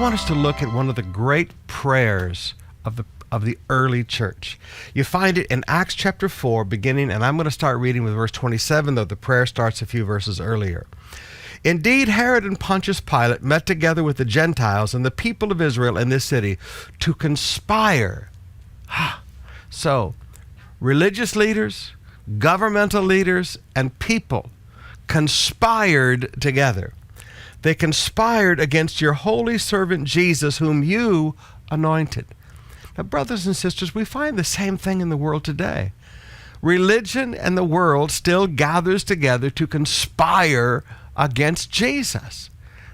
want us to look at one of the great prayers of the early church. You find it in Acts chapter 4, beginning, and I'm going to start reading with verse 27, though the prayer starts a few verses earlier. Indeed, Herod and Pontius Pilate met together with the Gentiles and the people of Israel in this city to conspire. So, religious leaders, governmental leaders, and people conspired together. They conspired against your holy servant Jesus, whom you anointed. Now, brothers and sisters, we find the same thing in the world today. Religion and the world still gathers together to conspire against Jesus.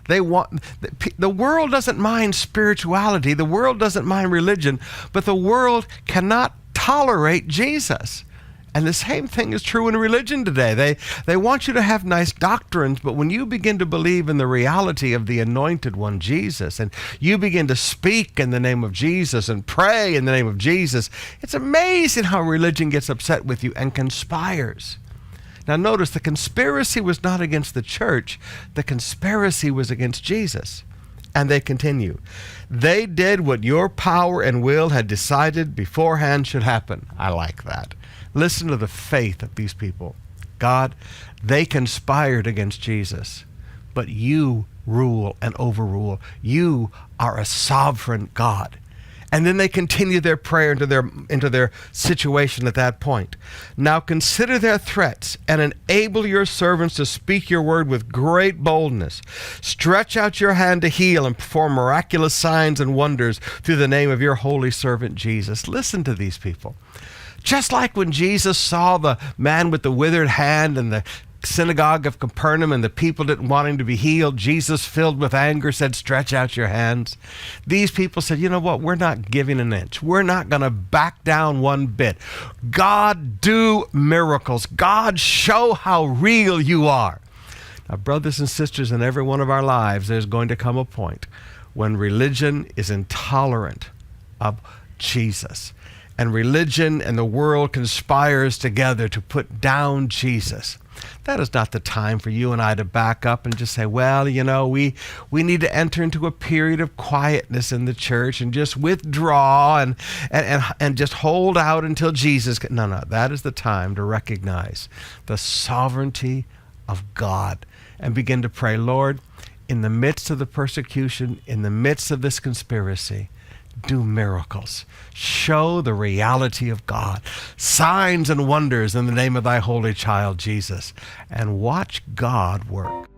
The world doesn't mind spirituality. The world doesn't mind religion, but the world cannot tolerate Jesus. And the same thing is true in religion today. They want you to have nice doctrines, but when you begin to believe in the reality of the anointed one, Jesus, and you begin to speak in the name of Jesus and pray in the name of Jesus, it's amazing how religion gets upset with you and conspires. Now notice, the conspiracy was not against the church. The conspiracy was against Jesus. And they continue. They did what your power and will had decided beforehand should happen. I like that. Listen to the faith of these people. God, they conspired against Jesus, but you rule and overrule. You are a sovereign God. And then they continue their prayer into their situation at that point. Now consider their threats and enable your servants to speak your word with great boldness. Stretch out your hand to heal and perform miraculous signs and wonders through the name of your holy servant Jesus. Listen to these people. Just like when Jesus saw the man with the withered hand in the synagogue of Capernaum and the people didn't want him to be healed, Jesus, filled with anger, said, stretch out your hands. These people said, you know what? We're not giving an inch. We're not going to back down one bit. God, do miracles. God, show how real you are. Now, brothers and sisters, in every one of our lives, there's going to come a point when religion is intolerant of Jesus. And religion and the world conspires together to put down Jesus. That is not the time for you and I to back up and just say, well, you know, we need to enter into a period of quietness in the church and just withdraw and just hold out until Jesus. No, that is the time to recognize the sovereignty of God and begin to pray, Lord, in the midst of the persecution, in the midst of this conspiracy, do miracles. Show the reality of God. Signs and wonders in the name of thy holy child, Jesus. And watch God work.